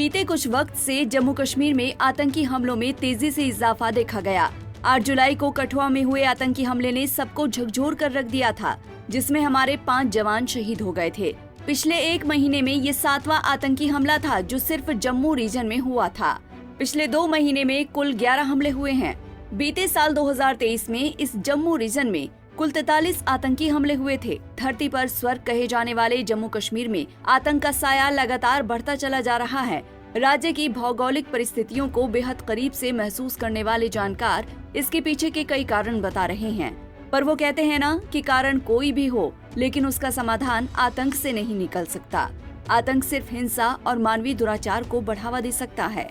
बीते कुछ वक्त से जम्मू कश्मीर में आतंकी हमलों में तेजी से इजाफा देखा गया। 8 जुलाई को कठुआ में हुए आतंकी हमले ने सबको झकझोर कर रख दिया था, जिसमें हमारे 5 जवान शहीद हो गए थे। पिछले 1 महीने में ये 7वां आतंकी हमला था जो सिर्फ जम्मू रीजन में हुआ था। पिछले 2 महीने में कुल 11 हमले हुए हैं। बीते साल 2023 में इस जम्मू रीजन में कुल 43 आतंकी हमले हुए थे। धरती पर स्वर्ग कहे जाने वाले जम्मू कश्मीर में आतंक का साया लगातार बढ़ता चला जा रहा है। राज्य की भौगोलिक परिस्थितियों को बेहद करीब से महसूस करने वाले जानकार इसके पीछे के कई कारण बता रहे हैं, पर वो कहते हैं ना कि कारण कोई भी हो, लेकिन उसका समाधान आतंक से नहीं निकल सकता। आतंक सिर्फ हिंसा और मानवीय दुराचार को बढ़ावा दे सकता है।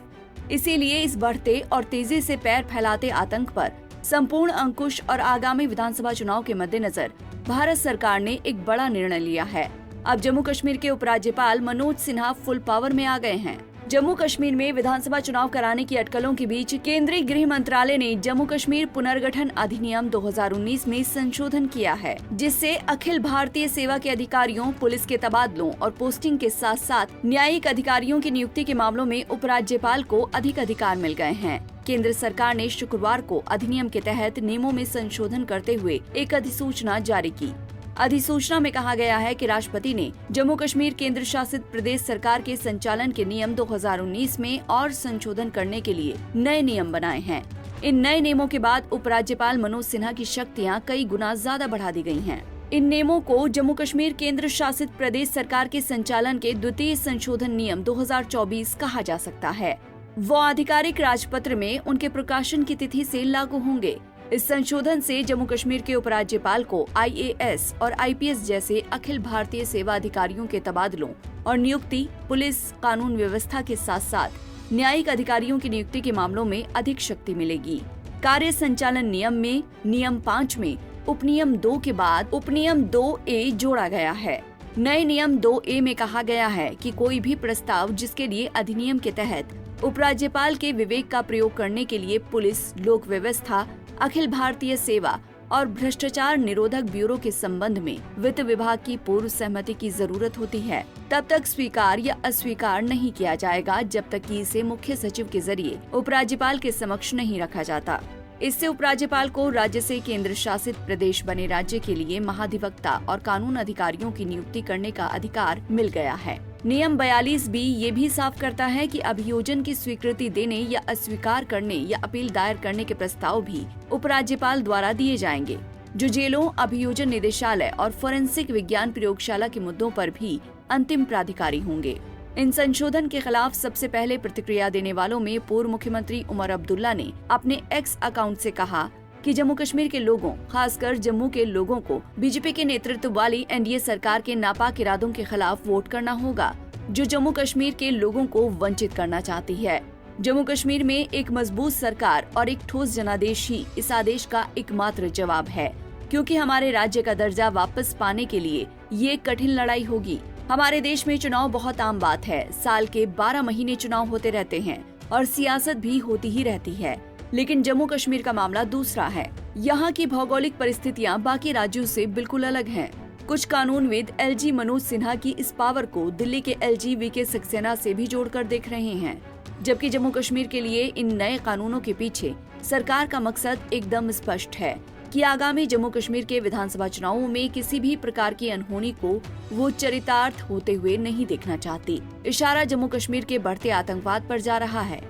इसीलिए इस बढ़ते और तेजी से पैर फैलाते आतंक पर संपूर्ण अंकुश और आगामी विधानसभा चुनाव के मद्देनजर भारत सरकार ने एक बड़ा निर्णय लिया है। अब जम्मू कश्मीर के उपराज्यपाल मनोज सिन्हा फुल पावर में आ गए हैं। जम्मू कश्मीर में विधानसभा चुनाव कराने की अटकलों के बीच केंद्रीय गृह मंत्रालय ने जम्मू कश्मीर पुनर्गठन अधिनियम 2019 में संशोधन किया है, जिससे अखिल भारतीय सेवा के अधिकारियों, पुलिस के तबादलों और पोस्टिंग के साथ साथ न्यायिक अधिकारियों की नियुक्ति के मामलों में उपराज्यपाल को अधिक अधिकार मिल गए हैं। केंद्र सरकार ने शुक्रवार को अधिनियम के तहत नियमों में संशोधन करते हुए एक अधिसूचना जारी की। अधिसूचना में कहा गया है कि राष्ट्रपति ने जम्मू कश्मीर केंद्र शासित प्रदेश सरकार के संचालन के नियम 2019 में और संशोधन करने के लिए नए नियम बनाए हैं। इन नए नियमों के बाद उपराज्यपाल मनोज सिन्हा की शक्तियां कई गुना ज्यादा बढ़ा दी गई हैं। इन नियमों को जम्मू कश्मीर केंद्र शासित प्रदेश सरकार के संचालन के द्वितीय संशोधन नियम 2024 कहा जा सकता है। वो आधिकारिक राजपत्र में उनके प्रकाशन की तिथि से लागू होंगे। इस संशोधन से जम्मू कश्मीर के उपराज्यपाल को IAS और IPS जैसे अखिल भारतीय सेवा अधिकारियों के तबादलों और नियुक्ति, पुलिस, कानून व्यवस्था के साथ साथ न्यायिक अधिकारियों की नियुक्ति के मामलों में अधिक शक्ति मिलेगी। कार्य संचालन नियम में नियम 5 में उपनियम 2 के बाद उपनियम 2A जोड़ा गया है। नए नियम 2A में कहा गया है कि कोई भी प्रस्ताव जिसके लिए अधिनियम के तहत उपराज्यपाल के विवेक का प्रयोग करने के लिए पुलिस, लोक व्यवस्था, अखिल भारतीय सेवा और भ्रष्टाचार निरोधक ब्यूरो के संबंध में वित्त विभाग की पूर्व सहमति की जरूरत होती है, तब तक स्वीकार या अस्वीकार नहीं किया जाएगा जब तक कि इसे मुख्य सचिव के जरिए उपराज्यपाल के समक्ष नहीं रखा जाता। इससे उपराज्यपाल को राज्य से केंद्र शासित प्रदेश बने राज्य के लिए महाधिवक्ता और कानून अधिकारियों की नियुक्ति करने का अधिकार मिल गया है। नियम 42B ये भी साफ करता है कि अभियोजन की स्वीकृति देने या अस्वीकार करने या अपील दायर करने के प्रस्ताव भी उपराज्यपाल द्वारा दिए जाएंगे, जो जेलों, अभियोजन निदेशालय और फोरेंसिक विज्ञान प्रयोगशाला के मुद्दों पर भी अंतिम प्राधिकारी होंगे। इन संशोधन के खिलाफ सबसे पहले प्रतिक्रिया देने वालों में पूर्व मुख्यमंत्री उमर अब्दुल्ला ने अपने एक्स अकाउंट से कहा कि जम्मू कश्मीर के लोगों, खासकर जम्मू के लोगों को बीजेपी के नेतृत्व वाली NDA सरकार के नापाक इरादों के खिलाफ वोट करना होगा, जो जम्मू कश्मीर के लोगों को वंचित करना चाहती है। जम्मू कश्मीर में एक मजबूत सरकार और एक ठोस जनादेश ही इस आदेश का एकमात्र जवाब है, क्योंकि हमारे राज्य का दर्जा वापस पाने के लिए ये कठिन लड़ाई होगी। हमारे देश में चुनाव बहुत आम बात है। साल के 12 महीने चुनाव होते रहते हैं और सियासत भी होती ही रहती है, लेकिन जम्मू कश्मीर का मामला दूसरा है। यहाँ की भौगोलिक परिस्थितियाँ बाकी राज्यों से बिल्कुल अलग हैं। कुछ कानूनविद LG मनोज सिन्हा की इस पावर को दिल्ली के LG VK सक्सेना से भी जोड़कर देख रहे हैं, जबकि जम्मू कश्मीर के लिए इन नए कानूनों के पीछे सरकार का मकसद एकदम स्पष्ट है कि आगामी जम्मू कश्मीर के विधानसभा चुनावों में किसी भी प्रकार की अनहोनी को वो चरितार्थ होते हुए नहीं देखना चाहती। इशारा जम्मू कश्मीर के बढ़ते आतंकवाद पर जा रहा है।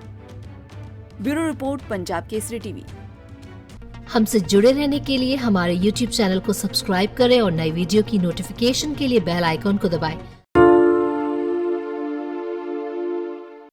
Bureau report, Punjab Kesari TV. हमसे जुड़े रहने के लिए हमारे YouTube चैनल को सब्सक्राइब करें और नई वीडियो की नोटिफिकेशन के लिए बेल आइकॉन को दबाएं।